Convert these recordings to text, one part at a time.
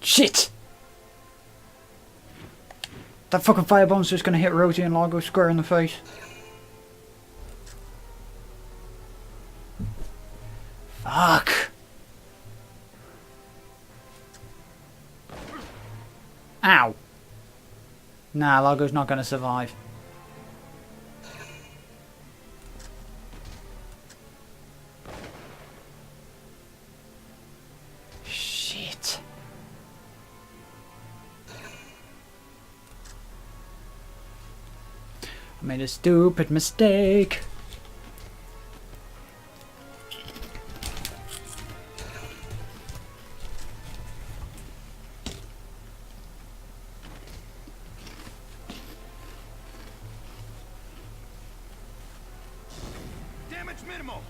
Shit! That fucking firebomb's just gonna hit Rosie and Largo square in the face. Fuck! Ow! Nah, Largo's not gonna survive. Shit. I made a stupid mistake. Damage minimal.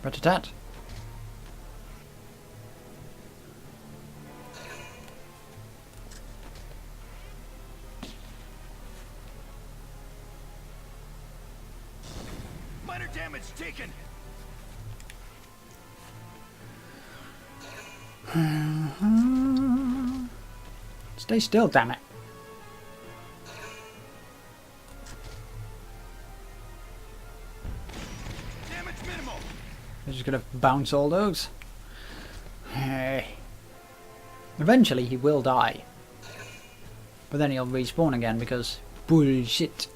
Rat-a-tat. Minor damage taken. Stay still, damn it. Damage minimal. I'm just gonna bounce all those. Eventually he will die. But then he'll respawn again because bullshit.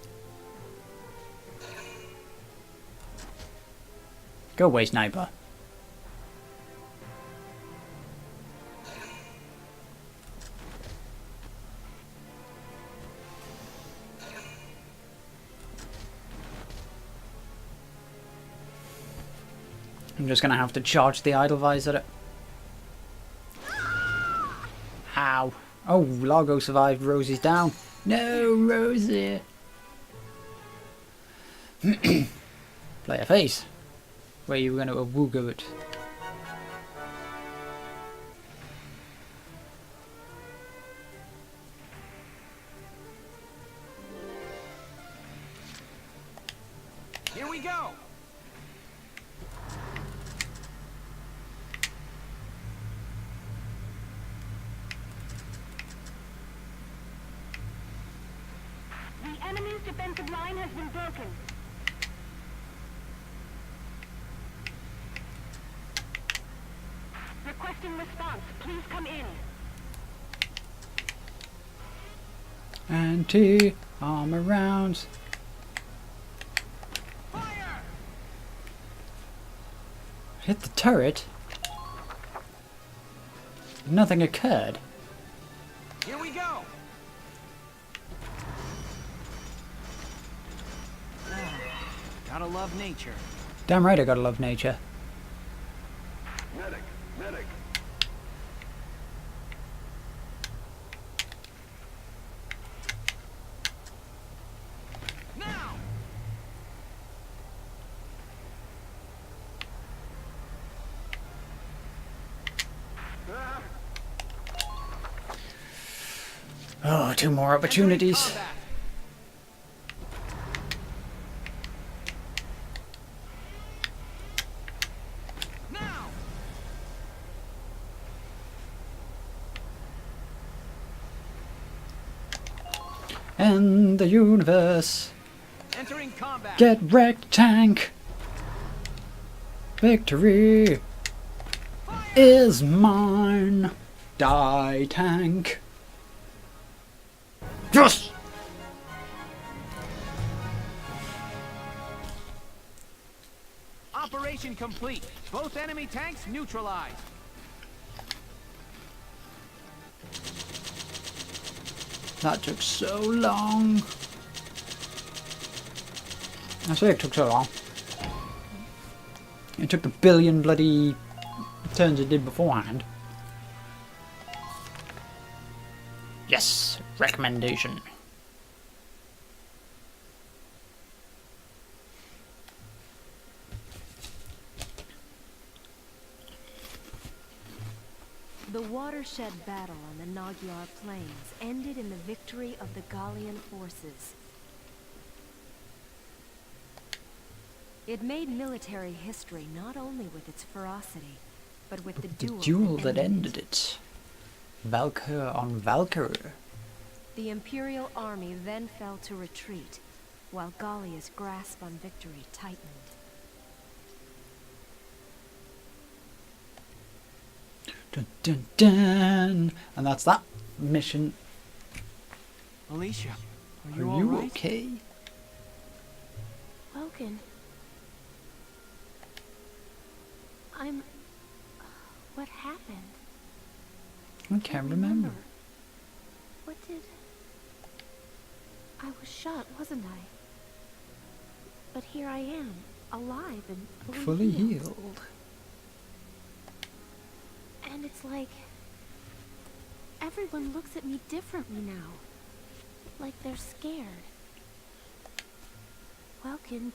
Go away, sniper. I'm just gonna have to charge the Edelweiss at it. Ow. Oh, Largo survived. Rosie's down. No, Rosie. Play a face. Where you were going to awooga it. Here we go. The enemy's defensive line has been broken. Requesting response. Please come in. Anti-armor rounds. Fire! Hit the turret. Nothing occurred. Here we go. Gotta love nature. Damn right I gotta love nature. Medic, medic. Now. Oh, two more opportunities. Now. And the universe. Entering combat. Get wrecked, tank. Victory is mine. Die, tank. Yes! Operation complete. Both enemy tanks neutralized. That took so long. I say it took so long. It took the billion bloody turns it did beforehand. Yes, recommendation. The watershed battle on the Magyar Plains ended in the victory of the Gallian forces. It made military history not only with its ferocity, but with the duel, Duel that ended it. Valkyria on Valkyria. The Imperial army then fell to retreat, while Gallia's grasp on victory tightened. Dun, dun, dun. And that's that mission. Alicia, are Are you you alright? okay? Logan. What happened? I can't remember. What did... I was shot, wasn't I? But here I am, alive and Fully healed. And it's like... everyone looks at me differently now. Like they're scared. Welkin,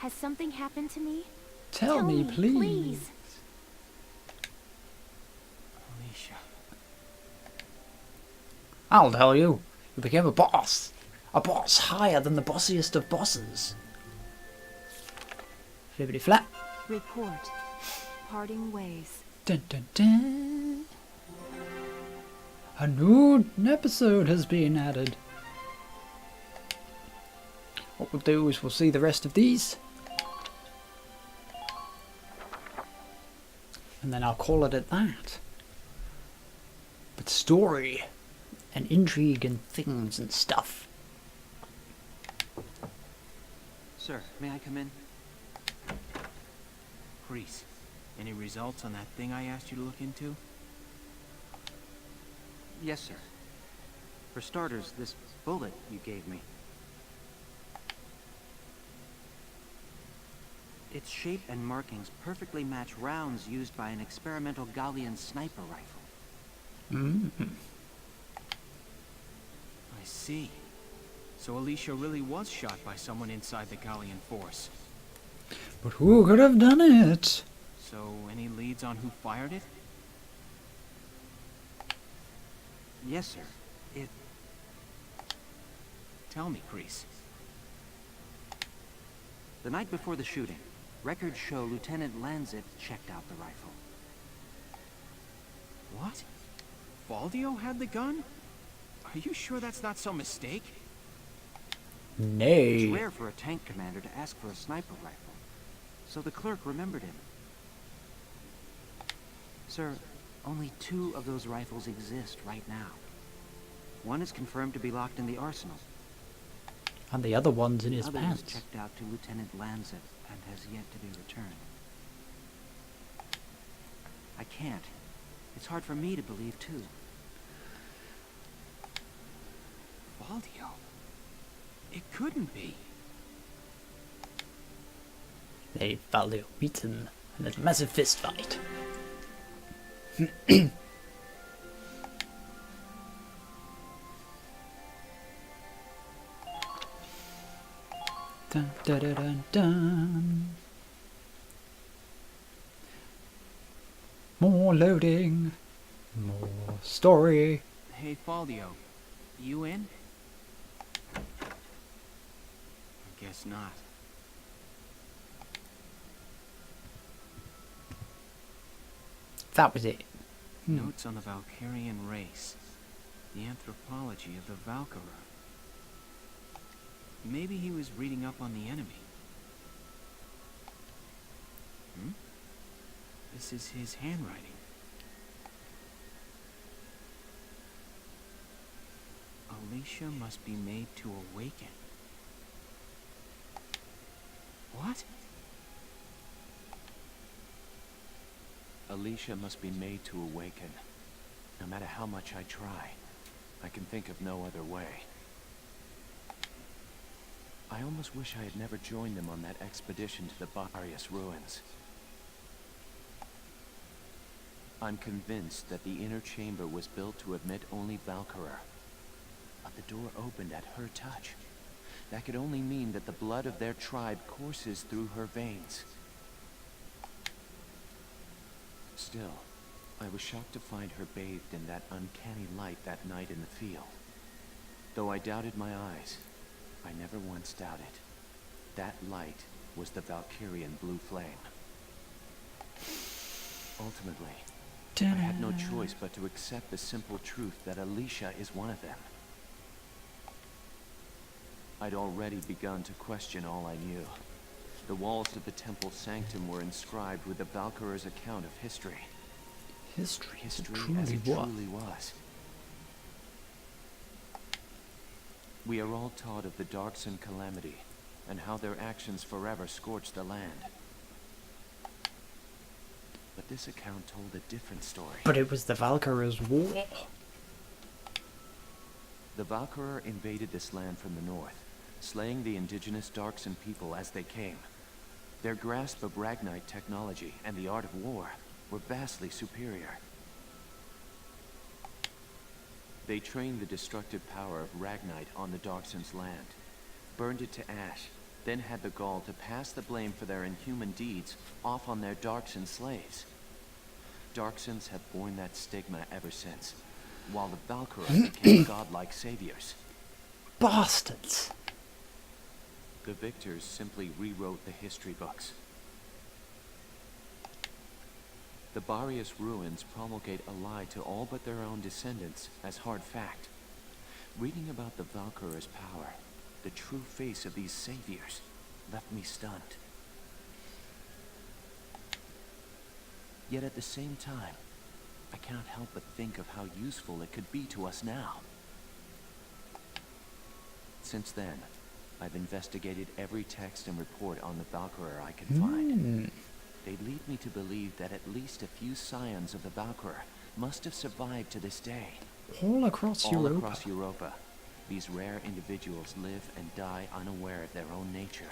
has something happened to me? Tell me, please. Alicia. I'll tell you. You became a boss. A boss higher than the bossiest of bosses. Flippity flap. Report. Parting ways. Dun dun dun. A new episode has been added. What we'll do is we'll see the rest of these. And then I'll call it at that. But story and intrigue and things and stuff. Sir, may I come in? Kreese, any results on that thing I asked you to look into? Yes, sir. For starters, this bullet you gave me. Its shape and markings perfectly match rounds used by an experimental Gallian sniper rifle. Mm-hmm. I see. So Alicia really was shot by someone inside the Gallian force. But who could have done it? So, any leads on who fired it? Yes, sir. It... Tell me, Kreese. The night before the shooting, records show Lieutenant Lanzit checked out the rifle. What? Valdio had the gun? Are you sure that's not some mistake? Nay. It's rare for a tank commander to ask for a sniper rifle, so the clerk remembered him. Sir, only 2 of those rifles exist right now. One is confirmed to be locked in the arsenal. And the other one's in his The other was pants. checked out to Lieutenant Lanzit and has yet to be returned. I can't. It's hard for me to believe, too. Valdio? It couldn't be. They Valdio beat him in a massive fist fight. Dun, dun, dun, dun, dun. More loading. More story. Hey, Valdio. You in? I guess not. That was it. Notes on the Valkyrian race. The anthropology of the Valkyria. Maybe he was reading up on the enemy. This is his handwriting. Alicia must be made to awaken. What? Alicia must be made to awaken. No matter how much I try, I can think of no other way. I almost wish I had never joined them on that expedition to the Victoryy ruins. I'm convinced that the inner chamber was built to admit only Valkyria. But the door opened at her touch. That could only mean that the blood of their tribe courses through her veins. Still, I was shocked to find her bathed in that uncanny light that night in the field. Though I doubted my eyes, I never once doubted. That light was the Valkyrian blue flame. Ultimately, I had no choice but to accept the simple truth that Alicia is one of them. I'd already begun to question all I knew. The walls of the temple sanctum were inscribed with the Valkyrier's account of history. History As it truly was. We are all taught of the Darkson calamity, and how their actions forever scorched the land. But this account told a different story. But it was the Valkyrie's war. The Valkyrie invaded this land from the north, slaying the indigenous Darkson people as they came. Their grasp of Ragnite technology and the art of war were vastly superior. They trained the destructive power of Ragnite on the Darkson's land, burned it to ash, then had the gall to pass the blame for their inhuman deeds off on their Darkson slaves. Darksons have borne that stigma ever since, while the Valkyrie became godlike saviors. Bastards! The victors simply rewrote the history books. The Barrius ruins promulgate a lie to all but their own descendants as hard fact. Reading about the Valkyrie's power, the true face of these saviors, left me stunned. Yet at the same time, I cannot help but think of how useful it could be to us now. Since then, I've investigated every text and report on the Valkyrie I could find. They lead me to believe that at least a few scions of the Valkyrie must have survived to this day. All across Europa, these rare individuals live and die unaware of their own nature.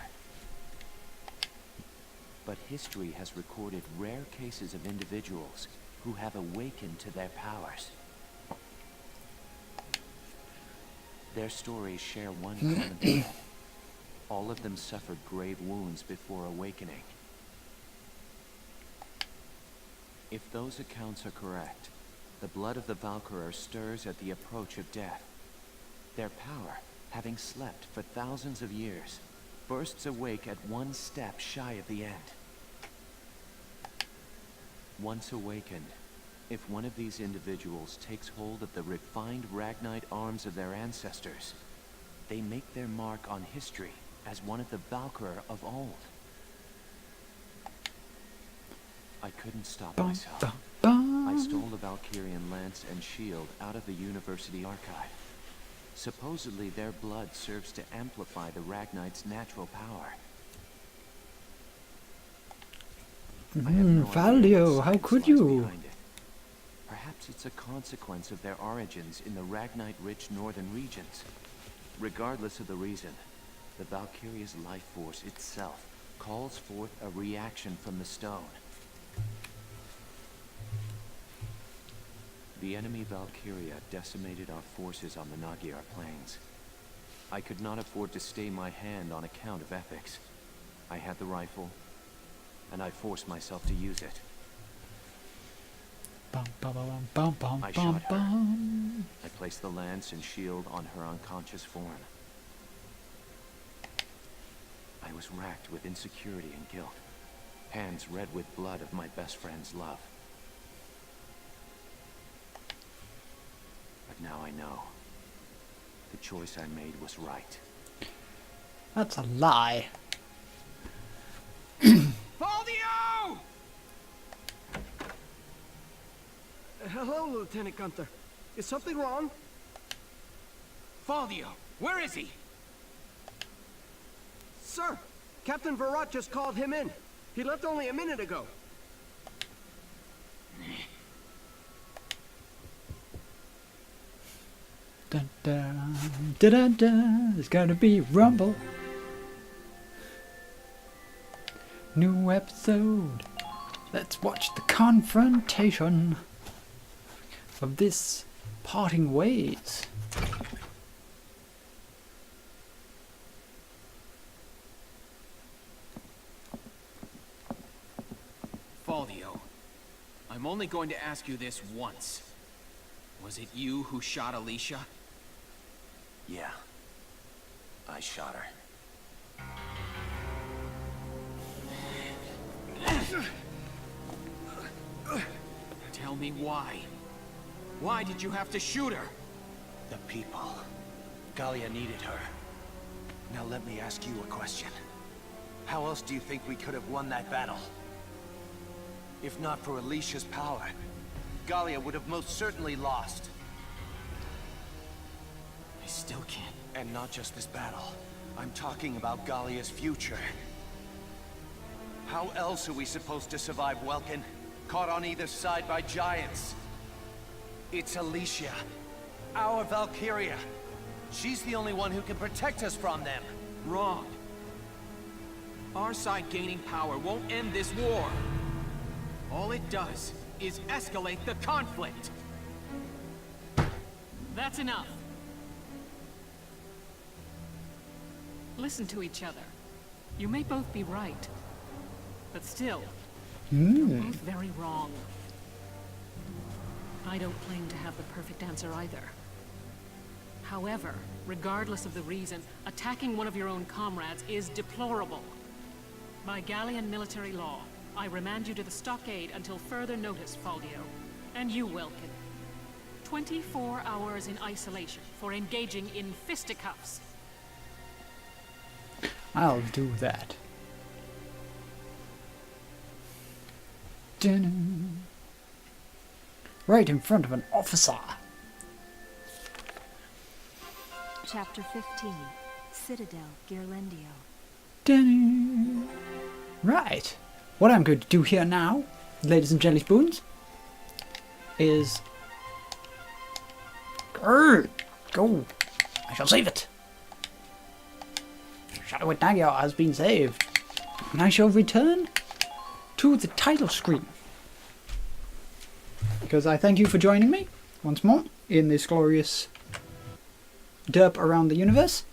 But history has recorded rare cases of individuals who have awakened to their powers. Their stories share one common thread. All of them suffered grave wounds before awakening. If those accounts are correct, the blood of the Valkyrie stirs at the approach of death. Their power, having slept for thousands of years, bursts awake at one step shy of the end. Once awakened, if one of these individuals takes hold of the refined Ragnite arms of their ancestors, they make their mark on history as one of the Valkyrie of old. I couldn't stop myself. I stole the Valkyrian lance and shield out of the university archive. Supposedly their blood serves to amplify the Ragnite's natural power. Valio, how could you? Perhaps it's a consequence of their origins in the Ragnite-rich northern regions. Regardless of the reason, the Valkyria's life force itself calls forth a reaction from the stone. The enemy Valkyria decimated our forces on the Magyar plains. I could not afford to stay my hand on account of ethics. I had the rifle, and I forced myself to use it. I shot her. I placed the lance and shield on her unconscious form. I was racked with insecurity and guilt, hands red with blood of my best friend's love. But now I know. The choice I made was right. That's a lie. Valdio! Hello, Lieutenant Gunther. Is something wrong? Valdio, where is he? Sir, Captain Virat just called him in. He left only a minute ago. Dun, dun, dun, dun, dun. There's gonna be rumble. New episode. Let's watch the confrontation of this parting ways. Valdio, I'm only going to ask you this once. Was it you who shot Alicia? Yeah. I shot her. Tell me why. Why did you have to shoot her? The people. Gallia needed her. Now let me ask you a question. How else do you think we could have won that battle? If not for Alicia's power, Gallia would have most certainly lost. I still can't. And not just this battle. I'm talking about Gallia's future. How else are we supposed to survive Welkin? Caught on either side by giants. It's Alicia. Our Valkyria. She's the only one who can protect us from them. Wrong. Our side gaining power won't end this war. All it does is escalate the conflict. That's enough. Listen to each other. You may both be right. But still, you're both very wrong. I don't claim to have the perfect answer either. However, regardless of the reason, attacking one of your own comrades is deplorable. By Gallian military law, I remand you to the stockade until further notice, Faldio. And you, Welkin. 24 hours in isolation for engaging in fisticuffs. I'll do that. Dun. Right in front of an officer. Chapter 15. Citadel Ghirlandaio. Dun. Right. What I'm going to do here now, ladies and jelly spoons, is... Go. I shall save it. Shadow Dagger has been saved. And I shall return to the title screen. Because I thank you for joining me once more in this glorious derp around the universe.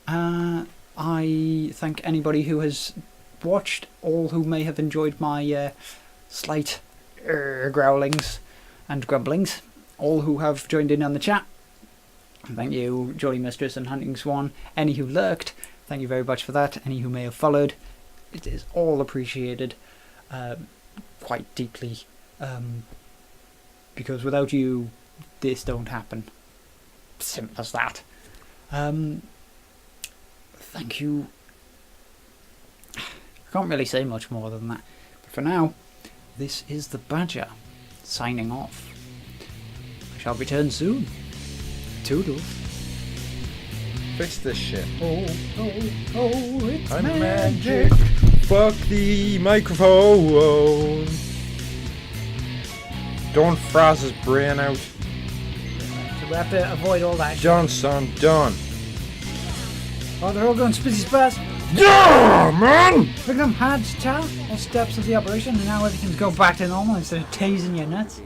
I thank anybody who has watched, all who may have enjoyed my slight growlings and grumblings, all who have joined in on the chat. Thank you, Jolly Mistress and Hunting Swan. Any who lurked, thank you very much for that. Any who may have followed, it is all appreciated quite deeply. Because without you, this don't happen. Simple as that. Thank you. I can't really say much more than that. But for now, this is the Badger, signing off. I shall return soon. Toodles. Fix this shit. Oh, it's I'm magic. magic. Fuck the microphone. Don't frost his brain out. So we have to avoid all that shit. Done, son, done. Oh, they're all going spizzy spaz. Yeah, man! Look at them, had, child. All steps of the operation, and now everything's going back to normal instead of tasing your nuts.